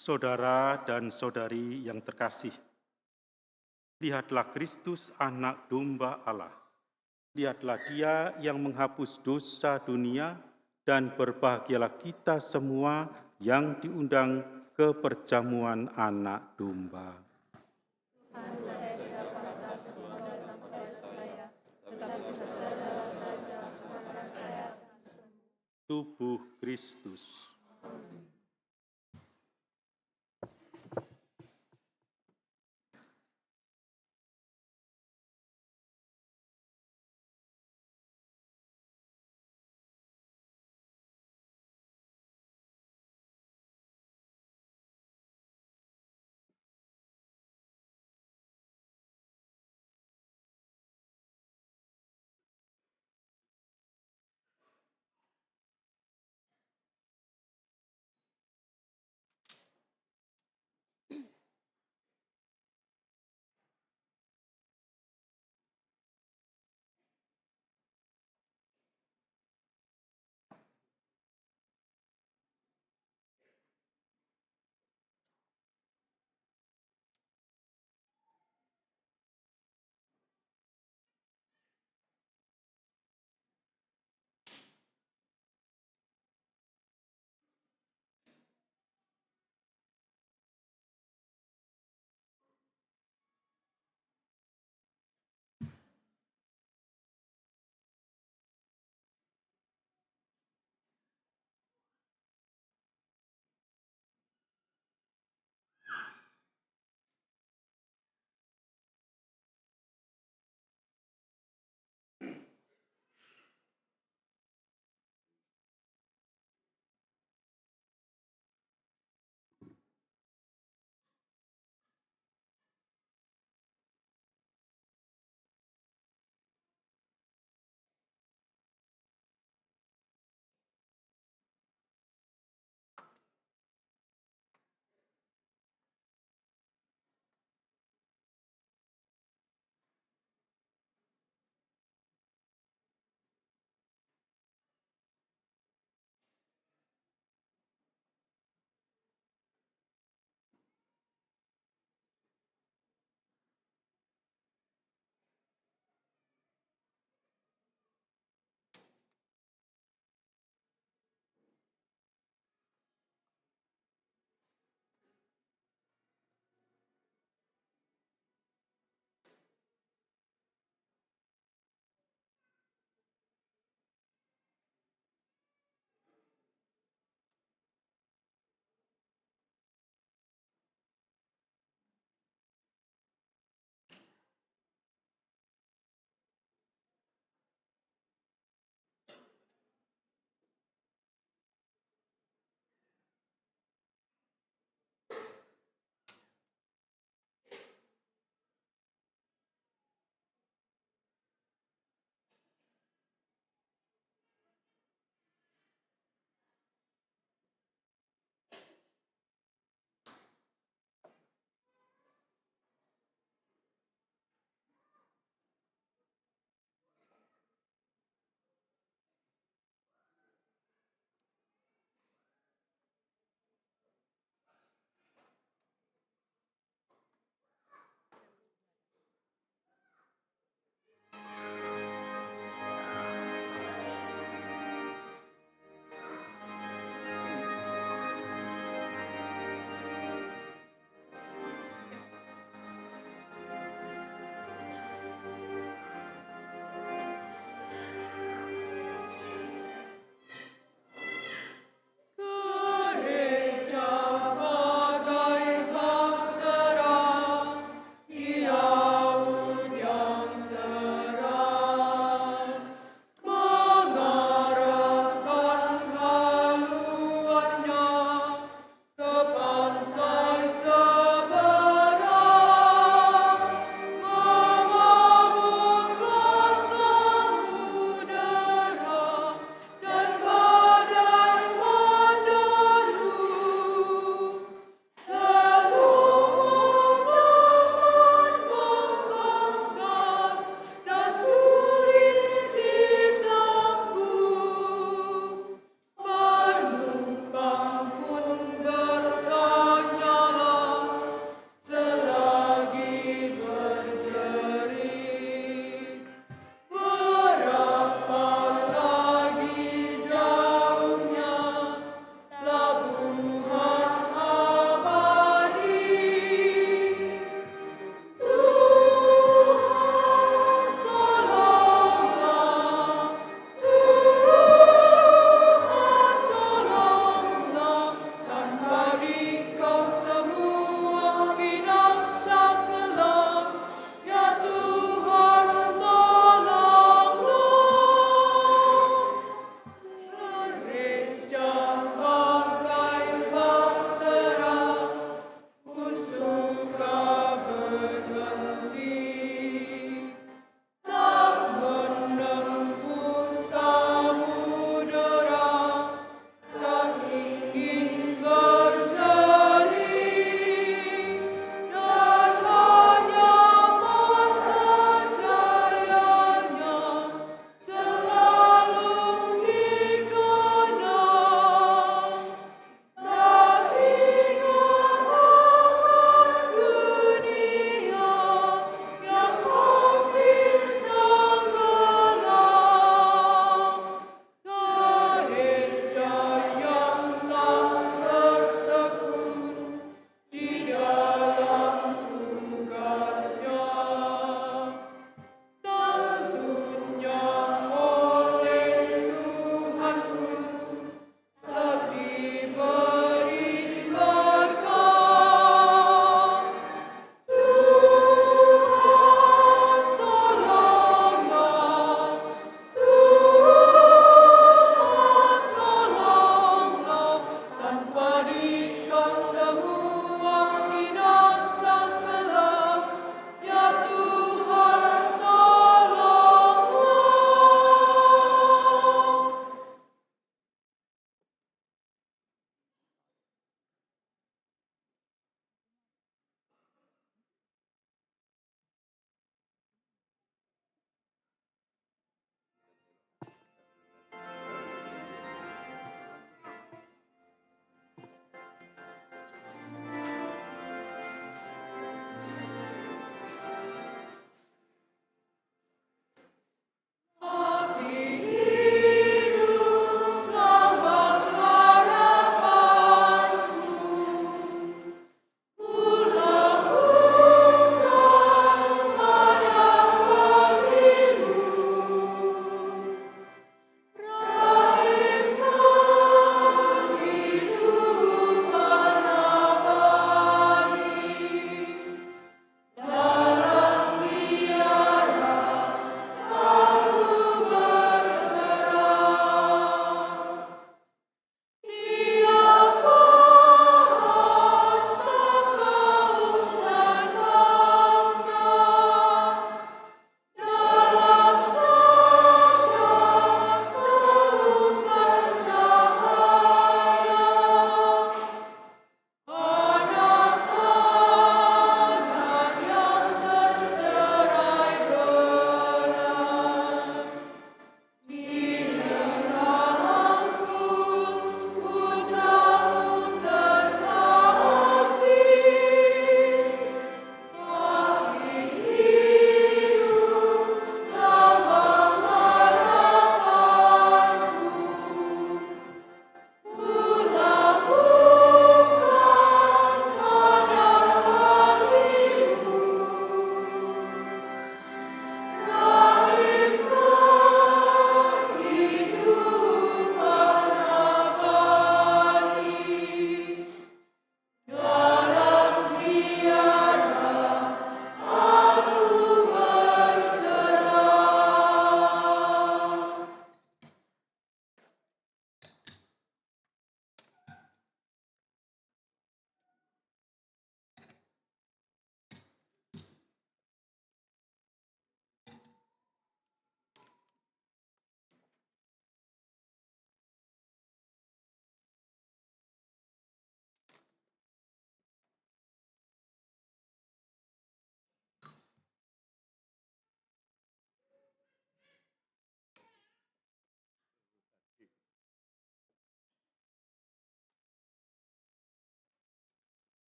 Saudara dan saudari yang terkasih, lihatlah Kristus anak domba Allah. Lihatlah Dia yang menghapus dosa dunia, dan berbahagialah kita semua yang diundang ke perjamuan anak domba. Tubuh Kristus.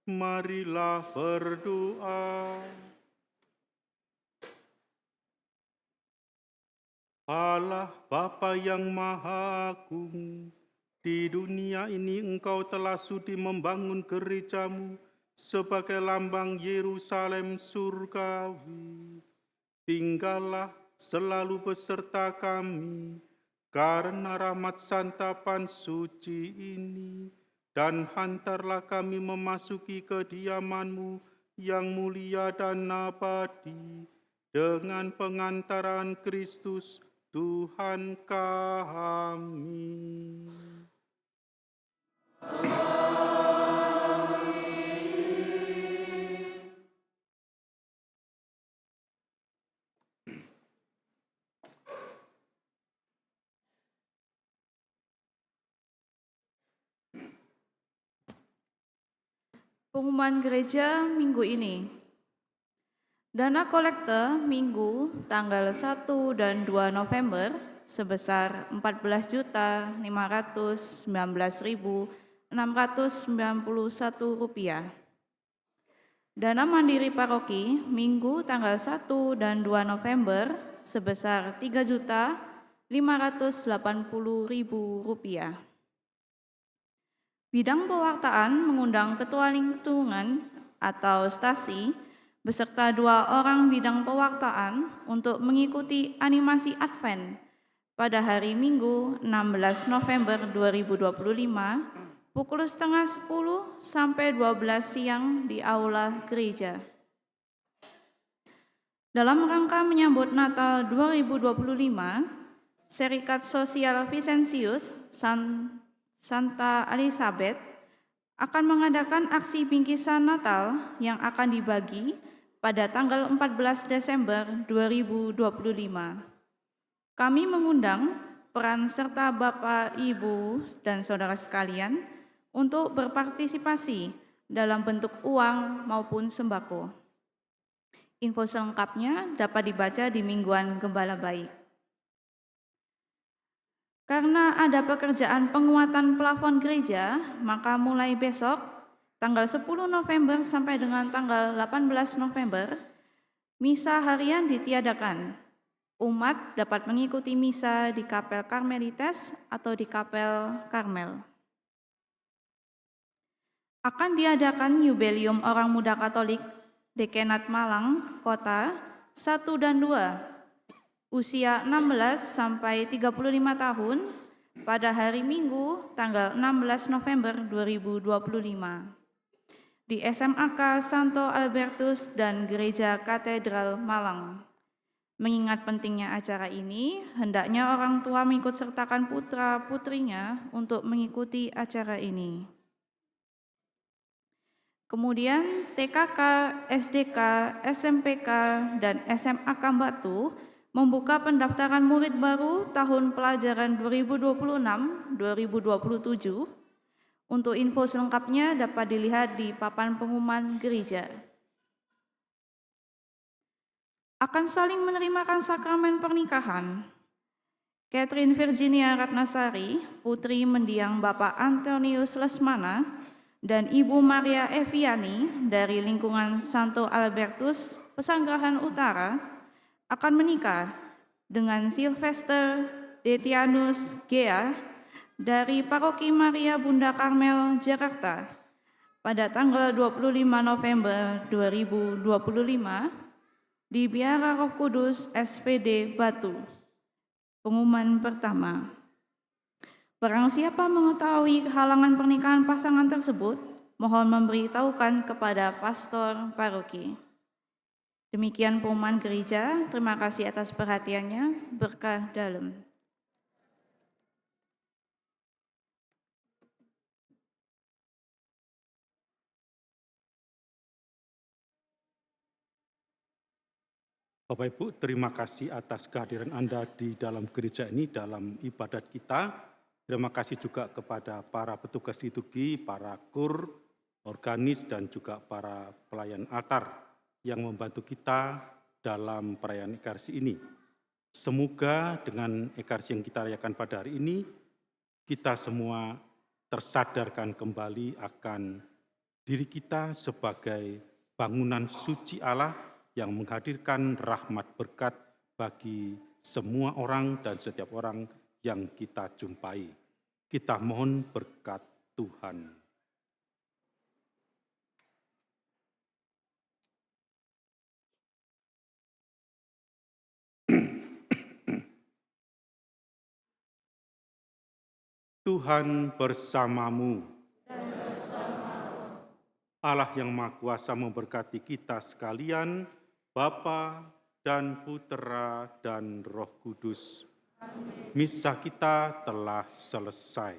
Marilah berdoa. Allah Bapa yang Maha Agung, di dunia ini Engkau telah sudi membangun gerejamu sebagai lambang Yerusalem surgawi. Tinggallah selalu beserta kami, karena rahmat santapan suci ini, dan hantarlah kami memasuki kediaman-Mu yang mulia dan abadi, dengan pengantaran Kristus Tuhan kami. Pengumuman gereja minggu ini. Dana kolekte minggu tanggal 1 dan 2 November sebesar Rp14.519.691. Dana mandiri paroki minggu tanggal 1 dan 2 November sebesar Rp3.580.000. Bidang pewartaan mengundang Ketua Lingkungan atau Stasi beserta 2 orang bidang pewartaan untuk mengikuti animasi Advent pada hari Minggu 16 November 2025 pukul setengah 10 sampai 12 siang di Aula Gereja. Dalam rangka menyambut Natal 2025, Serikat Sosial Vicentius Santa Elizabeth akan mengadakan aksi bingkisan Natal yang akan dibagi pada tanggal 14 Desember 2025. Kami mengundang peran serta Bapak, Ibu, dan Saudara sekalian untuk berpartisipasi dalam bentuk uang maupun sembako. Info selengkapnya dapat dibaca di Mingguan Gembala Baik. Karena ada pekerjaan penguatan plafon gereja, maka mulai besok, tanggal 10 November sampai dengan tanggal 18 November, misa harian ditiadakan. Umat dapat mengikuti misa di Kapel Karmelites atau di Kapel Karmel. Akan diadakan Yubelium Orang Muda Katolik Dekenat Malang, Kota 1 dan 2, usia 16 sampai 35 tahun pada hari Minggu tanggal 16 November 2025 di SMAK Santo Albertus dan Gereja Katedral Malang. Mengingat pentingnya acara ini, hendaknya orang tua mengikut sertakan putra-putrinya untuk mengikuti acara ini. Kemudian TKK, SDK, SMPK, dan SMA Kambatu membuka pendaftaran murid baru tahun pelajaran 2026-2027. Untuk info selengkapnya dapat dilihat di papan pengumuman gereja. Akan saling menerimakan sakramen pernikahan. Catherine Virginia Ratnasari, putri mendiang Bapak Antonius Lesmana, dan Ibu Maria Eviani dari lingkungan Santo Albertus, Pesanggerahan Utara, akan menikah dengan Sylvester Detianus Gea dari Paroki Maria Bunda Karmel, Jakarta pada tanggal 25 November 2025 di Biara Roh Kudus SPD Batu. Pengumuman pertama. Barang siapa mengetahui halangan pernikahan pasangan tersebut, mohon memberitahukan kepada pastor paroki. Demikian pengumuman gereja, terima kasih atas perhatiannya, berkah dalam. Bapak Ibu, terima kasih atas kehadiran Anda di dalam gereja ini, dalam ibadat kita. Terima kasih juga kepada para petugas liturgi, para kur, organis, dan juga para pelayan altar yang membantu kita dalam perayaan Ekaristi ini. Semoga dengan Ekaristi yang kita rayakan pada hari ini, kita semua tersadarkan kembali akan diri kita sebagai bangunan suci Allah yang menghadirkan rahmat berkat bagi semua orang dan setiap orang yang kita jumpai. Kita mohon berkat Tuhan. Tuhan bersamamu. Allah yang Maha Kuasa memberkati kita sekalian, Bapa dan Putera dan Roh Kudus. Misa kita telah selesai.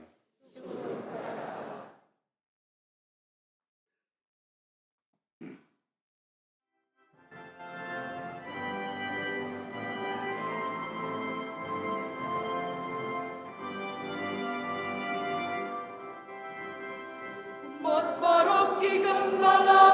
Buat paroki Gembala